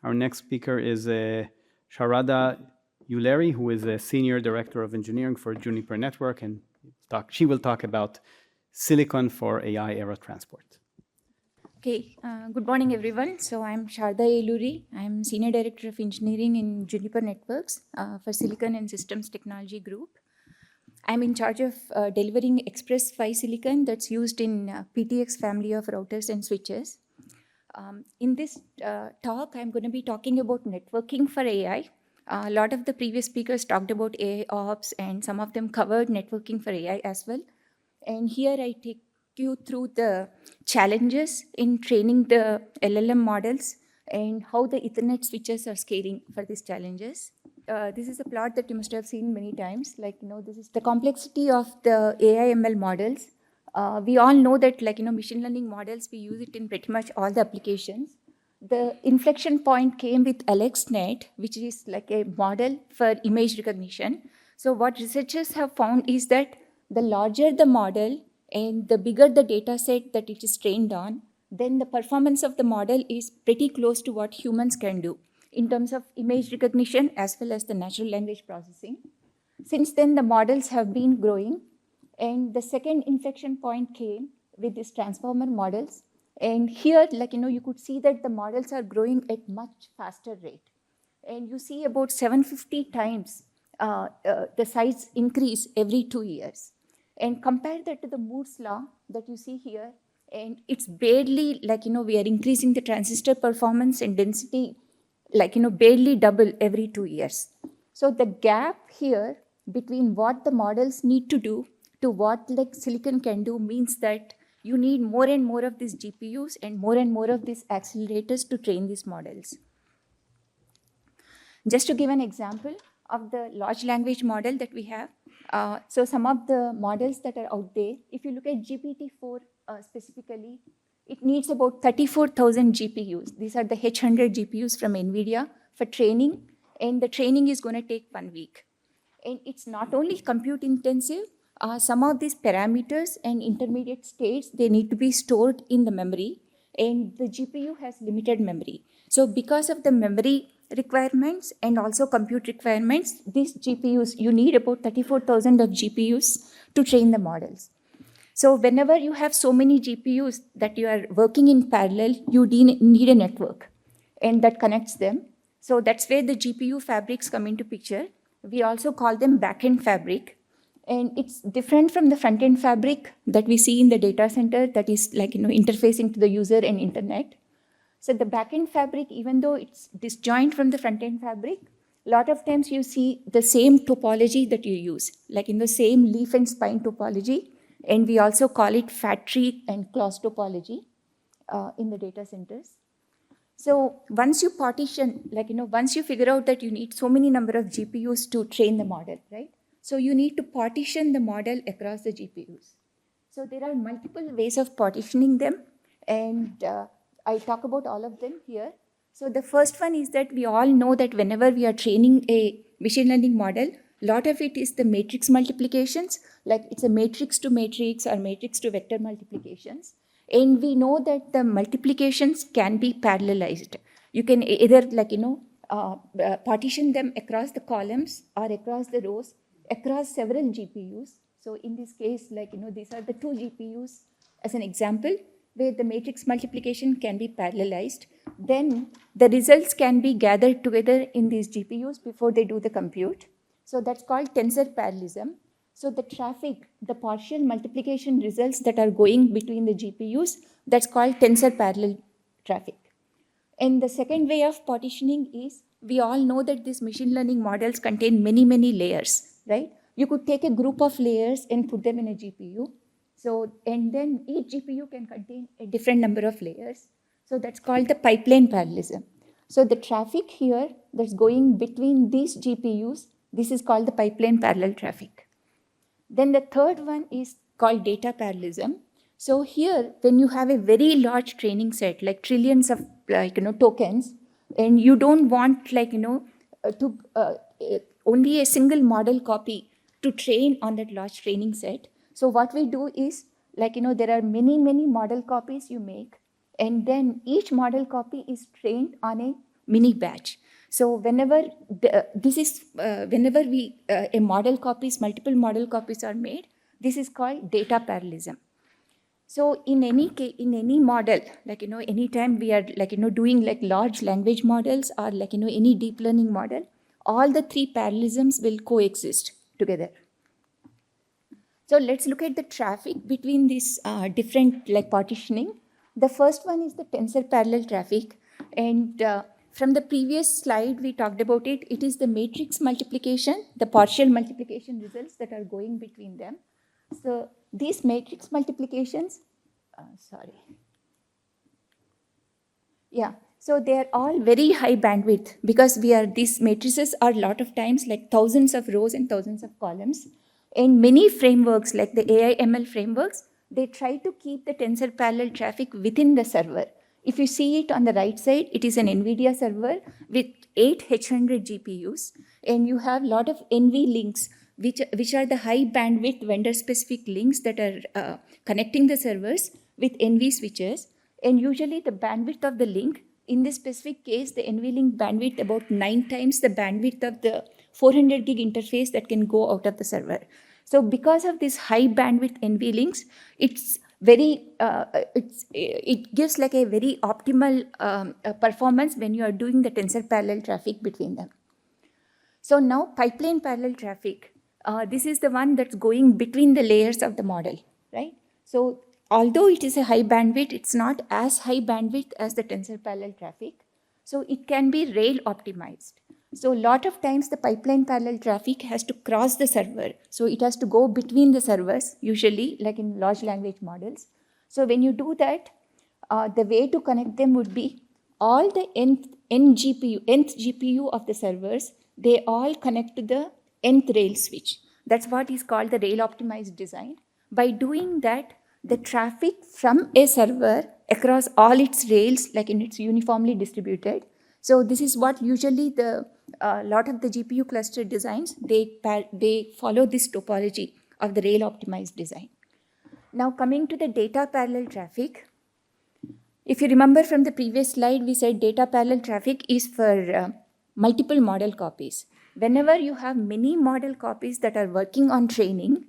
Our next speaker is Sharada Uleri, who is a Senior Director of Engineering for Juniper Network, and she will talk about silicon for AI era transport. Okay, good morning everyone. So I'm Sharda Eluri. I'm Senior Director of Engineering in Juniper Networks for Silicon and Systems Technology Group. I'm in charge of delivering Express 5 silicon that's used in PTX family of routers and switches. In this talk, I'm going to be talking about networking for AI. A lot of the previous speakers talked about AI ops, and some of them covered networking for AI as well. And here I take you through the challenges in training the LLM models and how the Ethernet switches are scaling for these challenges. This is a plot that you must have seen many times. This is the complexity of the AI ML models. We all know that, machine learning models, we use it in pretty much all the applications. The inflection point came with AlexNet, which is like a model for image recognition. So what researchers have found is that the larger the model and the bigger the data set that it is trained on, then the performance of the model is pretty close to what humans can do in terms of image recognition as well as the natural language processing. Since then, the models have been growing, and the second inflection point came with these transformer models. And here, you could see that the models are growing at much faster rate. And you see about 750 times the size increase every 2 years. And compare that to the Moore's law that you see here, and it's barely we are increasing the transistor performance and density barely double every 2 years. So the gap here between what the models need to do to what silicon can do means that you need more and more of these GPUs and more of these accelerators to train these models. Just to give an example of the large language model that we have, so some of the models that are out there, if you look at GPT-4 specifically, it needs about 34,000 GPUs. These are the H100 GPUs from NVIDIA for training, and the training is going to take 1 week. And it's not only compute intensive, some of these parameters and intermediate states, they need to be stored in the memory, and the GPU has limited memory. So because of the memory requirements and also compute requirements, these GPUs, you need about 34,000 of GPUs to train the models. So whenever you have so many GPUs that you are working in parallel, you need a network, and that connects them. So that's where the GPU fabrics come into picture. We also call them backend fabric. And it's different from the front-end fabric that we see in the data center that is interfacing to the user and internet. So the backend fabric, even though it's disjoint from the front-end fabric, a lot of times you see the same topology that you use, like in the same leaf and spine topology. And we also call it fat tree and clause topology in the data centers. So once you partition, once you figure out that you need so many number of GPUs to train the model, right? So you need to partition the model across the GPUs. So there are multiple ways of partitioning them, and I talk about all of them here. So the first one is that we all know that whenever we are training a machine learning model, a lot of it is the matrix multiplications, like it's a matrix to matrix or matrix to vector multiplications. And we know that the multiplications can be parallelized. You can either partition them across the columns or across the rows, across several GPUs. So in this case, these are the 2 GPUs as an example, where the matrix multiplication can be parallelized. Then the results can be gathered together in these GPUs before they do the compute. So that's called tensor parallelism. So the traffic, the partial multiplication results that are going between the GPUs, that's called tensor parallel traffic. And the second way of partitioning is, we all know that these machine learning models contain many layers, right? You could take a group of layers and put them in a GPU. So, and then each GPU can contain a different number of layers. So that's called the pipeline parallelism. So the traffic here that's going between these GPUs, this is called the pipeline parallel traffic. Then the third one is called data parallelism. So here, when you have a very large training set, like trillions of tokens, and you don't want only a single model copy to train on that large training set. So what we do is, there are many model copies you make, and then each model copy is trained on a mini batch. So whenever a model copies, multiple model copies are made, this is called data parallelism. So in any model, anytime we are doing large language models or any deep learning model, all the three parallelisms will coexist together. So let's look at the traffic between these different partitioning. The first one is the tensor parallel traffic, and from the previous slide we talked about it. It is the matrix multiplication, the partial multiplication results that are going between them. So these matrix multiplications, so they are all very high bandwidth because these matrices are a lot of times like thousands of rows and thousands of columns. And many frameworks like the AI ML frameworks, they try to keep the tensor parallel traffic within the server. If you see it on the right side, it is an NVIDIA server with 8 H100 GPUs, and you have a lot of NV links, which are the high bandwidth vendor specific links that are connecting the servers with NV switches. And usually the bandwidth of the link, in this specific case, the NV link bandwidth about 9 times the bandwidth of the 400 gig interface that can go out of the server. So because of this high bandwidth NV links, it's very, it gives like a very optimal performance when you are doing the tensor parallel traffic between them. So now pipeline parallel traffic, this is the one that's going between the layers of the model, right? So although it is a high bandwidth, it's not as high bandwidth as the tensor parallel traffic. So it can be rail optimized. So a lot of times the pipeline parallel traffic has to cross the server. So it has to go between the servers, usually like in large language models. So when you do that, the way to connect them would be all the nth GPU of the servers, they all connect to the nth rail switch. That's what is called the rail optimized design. By doing that, the traffic from a server across all its rails, it's uniformly distributed. So this is what usually the lot of the GPU cluster designs, they follow this topology of the rail optimized design. Now coming to the data parallel traffic, if you remember from the previous slide, we said data parallel traffic is for multiple model copies. Whenever you have many model copies that are working on training,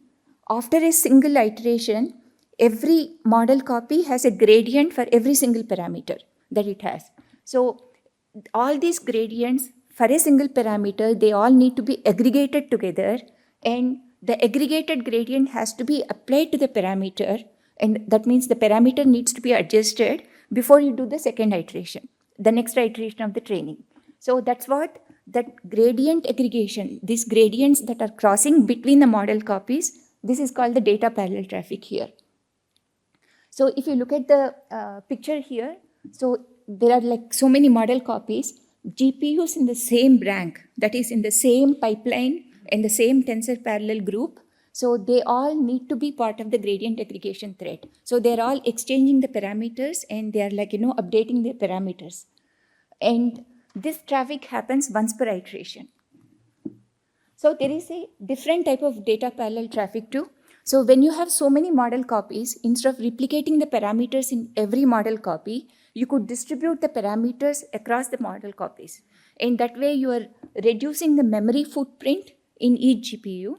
after a single iteration, every model copy has a gradient for every single parameter that it has. So all these gradients for a single parameter, they all need to be aggregated together, and the aggregated gradient has to be applied to the parameter, and that means the parameter needs to be adjusted before you do the second iteration, the next iteration of the training. So that's what that gradient aggregation, these gradients that are crossing between the model copies, this is called the data parallel traffic here. So if you look at the picture here, so there are like so many model copies, GPUs in the same rank, that is in the same pipeline, in the same tensor parallel group. So they all need to be part of the gradient aggregation thread. So they're all exchanging the parameters and they're updating their parameters. And this traffic happens once per iteration. So there is a different type of data parallel traffic too. So when you have so many model copies, instead of replicating the parameters in every model copy, you could distribute the parameters across the model copies. And that way you are reducing the memory footprint in each GPU.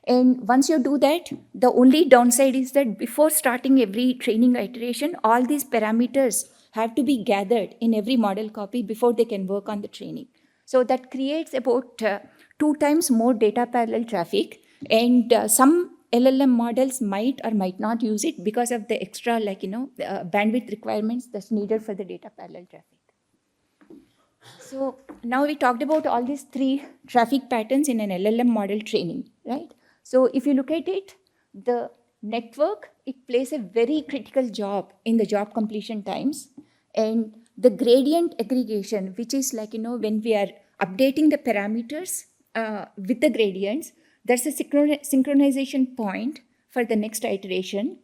And once you do that, the only downside is that before starting every training iteration, all these parameters have to be gathered in every model copy before they can work on the training. So that creates about 2 times more data parallel traffic, and some LLM models might or might not use it because of the extra bandwidth requirements that's needed for the data parallel traffic. So now we talked about all these 3 traffic patterns in an LLM model training, right? So if you look at it, the network, it plays a very critical job in the job completion times. And the gradient aggregation, which is when we are updating the parameters with the gradients, that's a synchronization point for the next iteration.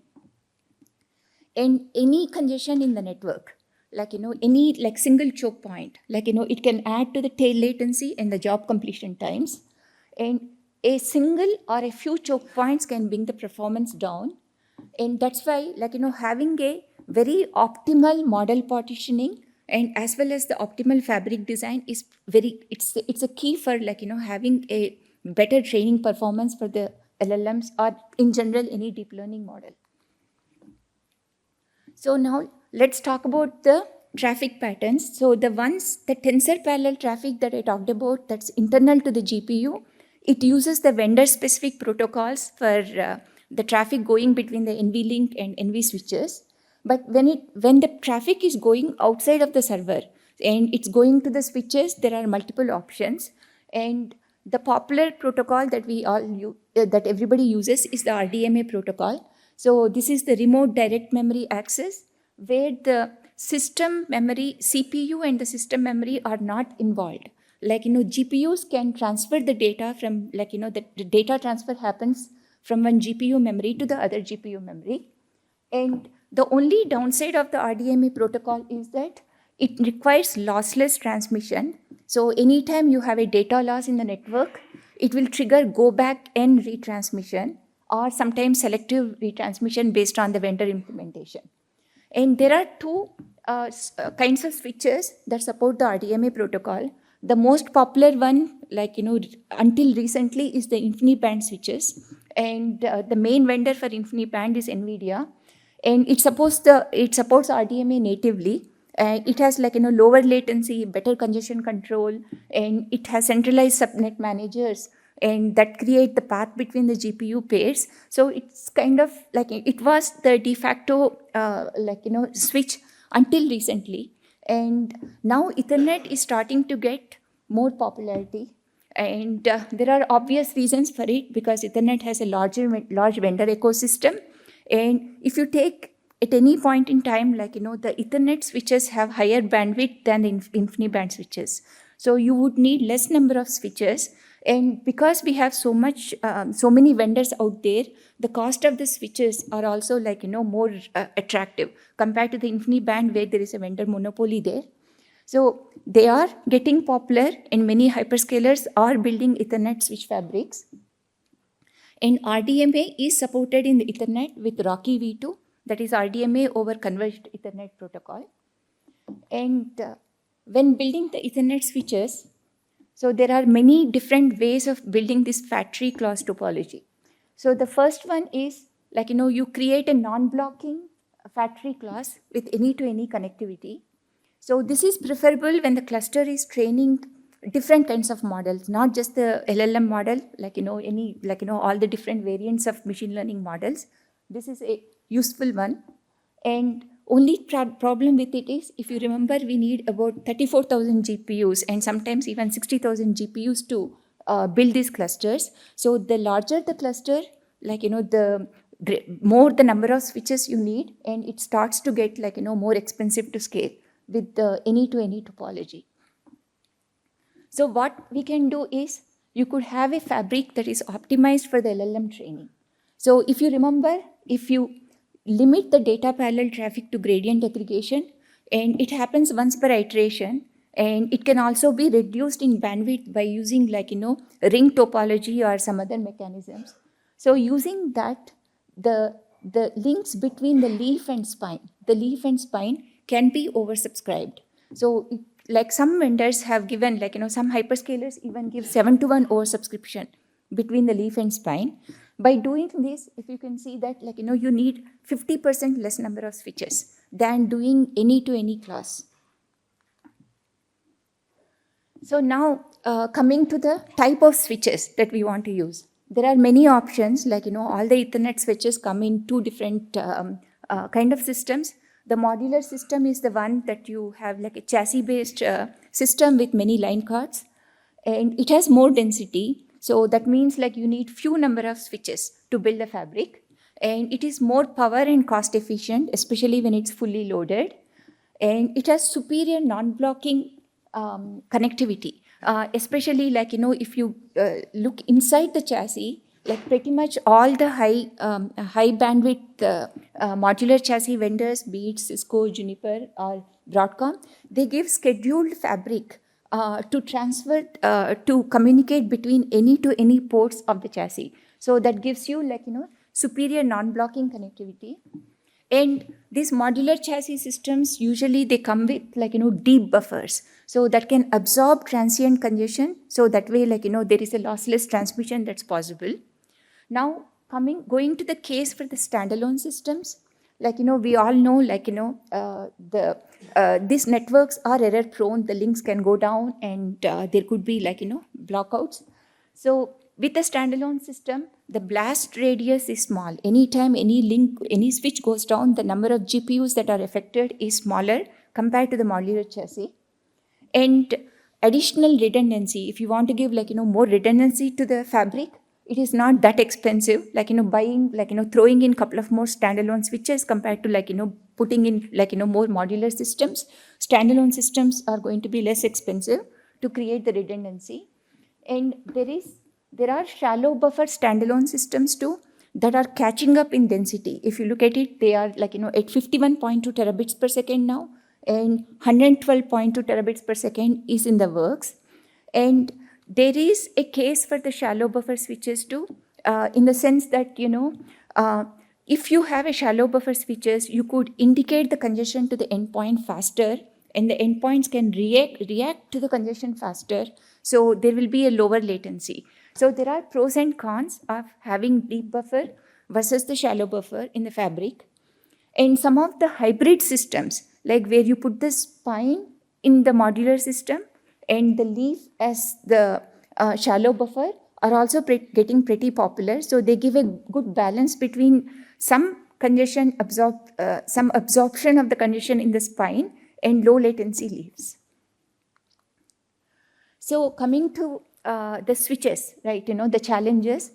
And any congestion in the network, any single choke point, it can add to the tail latency and the job completion times. And a single or a few choke points can bring the performance down. And that's why, having a very optimal model partitioning and as well as the optimal fabric design is it's a key for having a better training performance for the LLMs or in general any deep learning model. So now let's talk about the traffic patterns. So the tensor parallel traffic that I talked about, that's internal to the GPU, it uses the vendor specific protocols for the traffic going between the NVLink and NV switches. But when the traffic is going outside of the server and it's going to the switches, there are multiple options. And the popular protocol that that everybody uses is the RDMA protocol. So this is the remote direct memory access, where the system memory, CPU and the system memory are not involved. GPUs can transfer the data from, the data transfer happens from one GPU memory to the other GPU memory. And the only downside of the RDMA protocol is that it requires lossless transmission. So anytime you have a data loss in the network, it will trigger go back and retransmission, or sometimes selective retransmission based on the vendor implementation. And there are two kinds of switches that support the RDMA protocol. The most popular one, until recently, is the InfiniBand switches. And the main vendor for InfiniBand is NVIDIA. And it supports RDMA natively. It has lower latency, better congestion control, and it has centralized subnet managers, and that create the path between the GPU pairs. So it's kind of it was the de facto switch until recently. And now Ethernet is starting to get more popularity. And there are obvious reasons for it, because Ethernet has a large vendor ecosystem. And if you take at any point in time, the Ethernet switches have higher bandwidth than the InfiniBand switches. So you would need less number of switches. And because we have so many vendors out there, the cost of the switches are also more attractive compared to the InfiniBand, where there is a vendor monopoly there. So they are getting popular, and many hyperscalers are building Ethernet switch fabrics. And RDMA is supported in the Ethernet with RoCE v2, that is RDMA over Converged Ethernet Protocol. And when building the Ethernet switches, so there are many different ways of building this fat tree clause topology. So the first one is you create a non-blocking fat tree clause with any-to-any connectivity. So this is preferable when the cluster is training different kinds of models, not just the LLM model, all the different variants of machine learning models. This is a useful one. And only problem with it is, if you remember, we need about 34,000 GPUs and sometimes even 60,000 GPUs to build these clusters. So the larger the cluster, the more the number of switches you need, and it starts to get more expensive to scale with the any-to-any topology. So what we can do is, you could have a fabric that is optimized for the LLM training. So if you remember, if you limit the data parallel traffic to gradient aggregation, and it happens once per iteration, and it can also be reduced in bandwidth by using ring topology or some other mechanisms. So using that, the links between the leaf and spine can be oversubscribed. So some vendors have given, some hyperscalers even give 7-to-1 oversubscription between the leaf and spine. By doing this, if you can see that, you need 50% less number of switches than doing any-to-any class. So now, coming to the type of switches that we want to use. There are many options, all the Ethernet switches come in two different kind of systems. The modular system is the one that you have a chassis-based system with many line cards, and it has more density. So that means you need few number of switches to build a fabric, and it is more power and cost efficient, especially when it's fully loaded. And it has superior non-blocking connectivity, especially if you look inside the chassis, pretty much all the high bandwidth modular chassis vendors, be it Cisco, Juniper, or Broadcom, they give scheduled fabric to transfer, to communicate between any-to-any ports of the chassis. So that gives you superior non-blocking connectivity. And these modular chassis systems, usually they come with deep buffers. So that can absorb transient congestion. So that way, there is a lossless transmission that's possible. Now, going to the case for the standalone systems, we all know, these networks are error prone. The links can go down and there could be blockouts. So with a standalone system, the blast radius is small. Anytime any switch goes down, the number of GPUs that are affected is smaller compared to the modular chassis. And additional redundancy, if you want to give more redundancy to the fabric, it is not that expensive, buying, throwing in a couple of more standalone switches compared to putting in more modular systems. Standalone systems are going to be less expensive to create the redundancy. And there are shallow buffer standalone systems too that are catching up in density. If you look at it, they are at 51.2 terabits per second now, and 112.2 terabits per second is in the works. And there is a case for the shallow buffer switches too, in the sense that, if you have a shallow buffer switches, you could indicate the congestion to the endpoint faster, and the endpoints can react to the congestion faster. So there will be a lower latency. So there are pros and cons of having deep buffer versus the shallow buffer in the fabric. And some of the hybrid systems, like where you put the spine in the modular system and the leaf as the shallow buffer, are also getting pretty popular. So they give a good balance between some congestion some absorption of the congestion in the spine and low latency leaves. So coming to the switches, right? The challenges.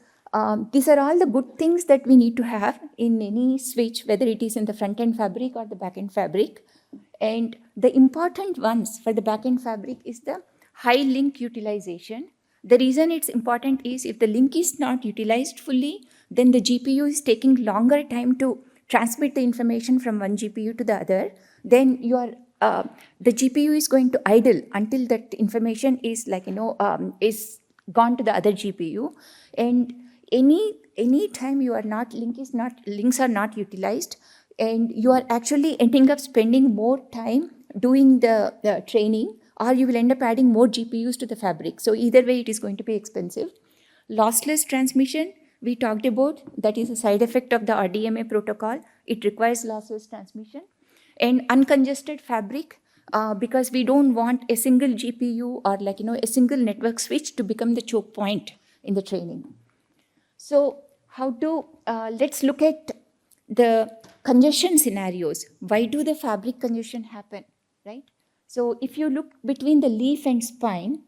These are all the good things that we need to have in any switch, whether it is in the front-end fabric or the back-end fabric. And the important ones for the back-end fabric is the high link utilization. The reason it's important is if the link is not utilized fully, then the GPU is taking longer time to transmit the information from one GPU to the other. Then the GPU is going to idle until that information is is gone to the other GPU. And any time links are not utilized, and you are actually ending up spending more time doing the training, or you will end up adding more GPUs to the fabric. So either way, it is going to be expensive. Lossless transmission, we talked about, that is a side effect of the RDMA protocol. It requires lossless transmission. And uncongested fabric, because we don't want a single GPU or a single network switch to become the choke point in the training. So let's look at the congestion scenarios. Why do the fabric congestion happen, right? So if you look between the leaf and spine,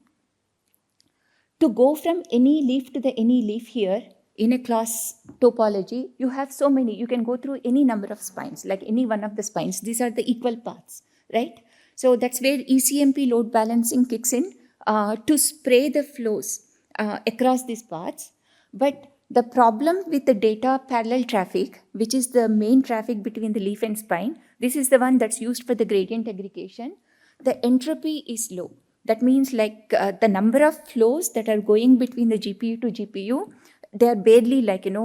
to go from any leaf to any leaf here in a class topology, you have so many. You can go through any number of spines, like any one of the spines. These are the equal paths, right? So that's where ECMP load balancing kicks in to spray the flows across these paths. But the problem with the data parallel traffic, which is the main traffic between the leaf and spine, this is the one that's used for the gradient aggregation. The entropy is low. That means the number of flows that are going between the GPU to GPU, they are barely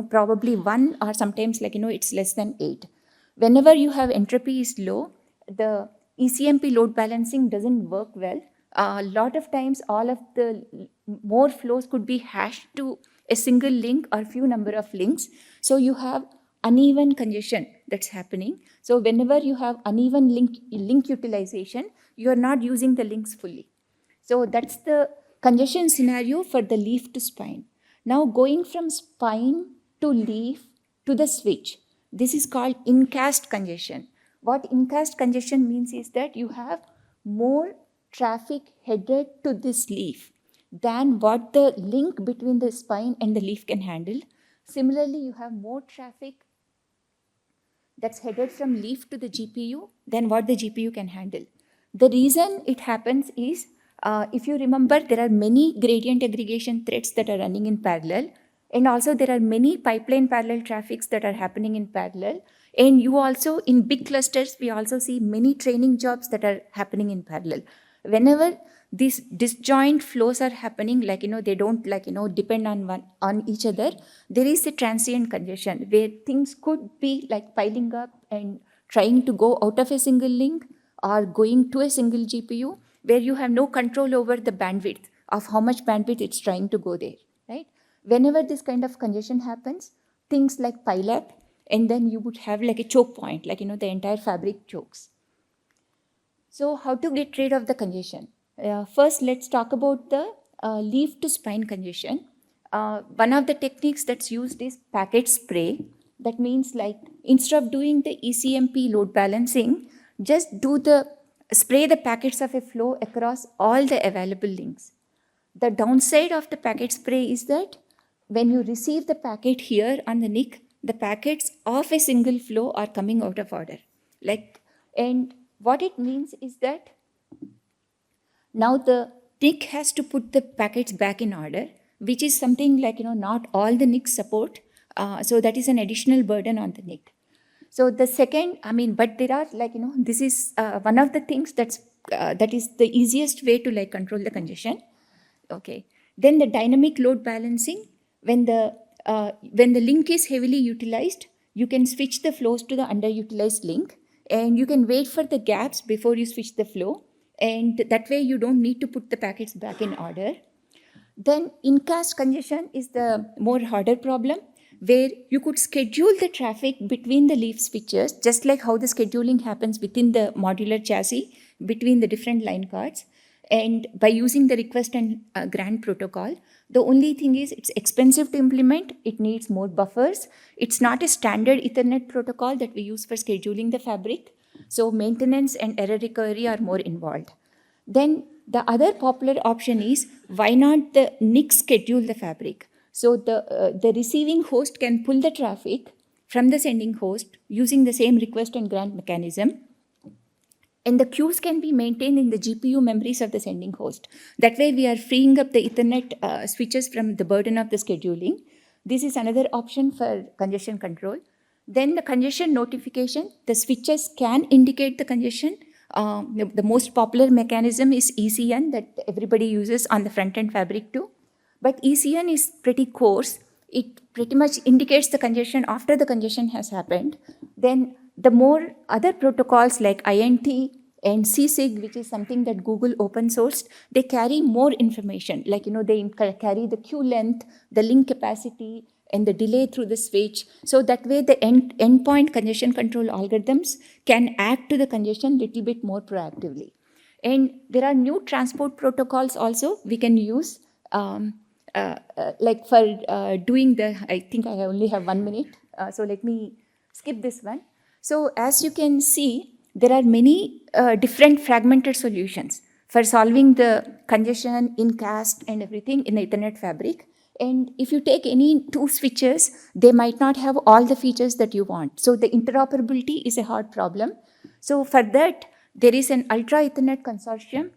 probably 1, or sometimes it's less than 8. Whenever you have entropy is low, the ECMP load balancing doesn't work well. A lot of times all of the more flows could be hashed to a single link or few number of links. So you have uneven congestion that's happening. So whenever you have uneven link utilization, you are not using the links fully. So that's the congestion scenario for the leaf to spine. Now going from spine to leaf to the switch, this is called incast congestion. What incast congestion means is that you have more traffic headed to this leaf than what the link between the spine and the leaf can handle. Similarly, you have more traffic that's headed from leaf to the GPU than what the GPU can handle. The reason it happens is, if you remember, there are many gradient aggregation threads that are running in parallel, and also there are many pipeline parallel traffics that are happening in parallel. And you also, in big clusters, we also see many training jobs that are happening in parallel. Whenever these disjoint flows are happening, they don't depend on each other, there is a transient congestion where things could be piling up and trying to go out of a single link or going to a single GPU where you have no control over the bandwidth of how much bandwidth it's trying to go there, right? Whenever this kind of congestion happens, things like pile up, and then you would have like a choke point, like, the entire fabric chokes. So how to get rid of the congestion? First, let's talk about the leaf to spine congestion. One of the techniques that's used is packet spray. That means, like, instead of doing the ECMP load balancing, just spray the packets of a flow across all the available links. The downside of the packet spray is that when you receive the packet here on the NIC, the packets of a single flow are coming out of order. And what it means is that now the NIC has to put the packets back in order, which is something like, not all the NICs support. So that is an additional burden on the NIC. So the second, but there are this is one of the things that is the easiest way to control the congestion. Okay. Then the dynamic load balancing, when the link is heavily utilized, you can switch the flows to the underutilized link, and you can wait for the gaps before you switch the flow, and that way you don't need to put the packets back in order. Then in-cast congestion is the more harder problem, where you could schedule the traffic between the leaf switches, just like how the scheduling happens within the modular chassis between the different line cards. And by using the request and grant protocol, the only thing is it's expensive to implement. It needs more buffers. It's not a standard Ethernet protocol that we use for scheduling the fabric. So maintenance and error recovery are more involved. Then the other popular option is, why not the NIC schedule the fabric? So the receiving host can pull the traffic from the sending host using the same request and grant mechanism. And the queues can be maintained in the GPU memories of the sending host. That way we are freeing up the Ethernet switches from the burden of the scheduling. This is another option for congestion control. Then the congestion notification, the switches can indicate the congestion. The most popular mechanism is ECN that everybody uses on the front-end fabric too. But ECN is pretty coarse. It pretty much indicates the congestion after the congestion has happened. Then the more other protocols like INT and CSIG, which is something that Google open sourced, they carry more information. They carry the queue length, the link capacity, and the delay through the switch. So that way the endpoint congestion control algorithms can act to the congestion a little bit more proactively. And there are new transport protocols also we can use, for doing I think I only have 1 minute, so let me skip this one. So as you can see, there are many different fragmented solutions for solving the congestion, in-cast, and everything in the Ethernet fabric. And if you take any two switches, they might not have all the features that you want. So the interoperability is a hard problem. So for that, there is an Ultra Ethernet consortium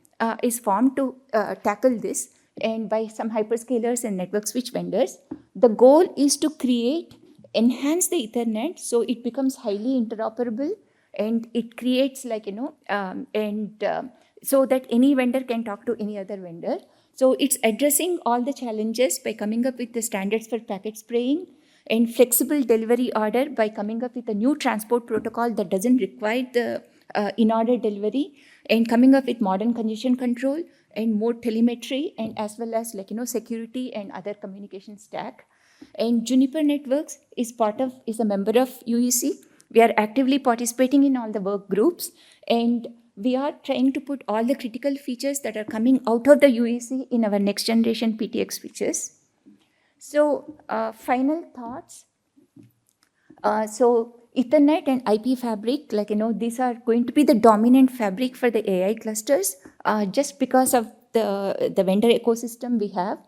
is formed to tackle this, and by some hyperscalers and network switch vendors. The goal is to enhance the Ethernet so it becomes highly interoperable, and it creates so that any vendor can talk to any other vendor. So it's addressing all the challenges by coming up with the standards for packet spraying and flexible delivery order by coming up with a new transport protocol that doesn't require the in-order delivery, and coming up with modern congestion control and more telemetry, and as well as security and other communication stack. And Juniper Networks is a member of UEC. We are actively participating in all the work groups, and we are trying to put all the critical features that are coming out of the UEC in our next generation PTX switches. So final thoughts. So Ethernet and IP fabric, these are going to be the dominant fabric for the AI clusters, just because of the vendor ecosystem we have.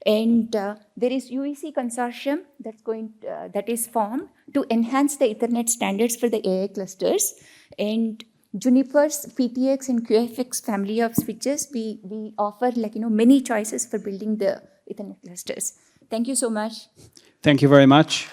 And there is UEC consortium that is formed to enhance the Ethernet standards for the AI clusters. And Juniper's PTX and QFX family of switches, we offer many choices for building the Ethernet clusters. Thank you so much. Thank you very much.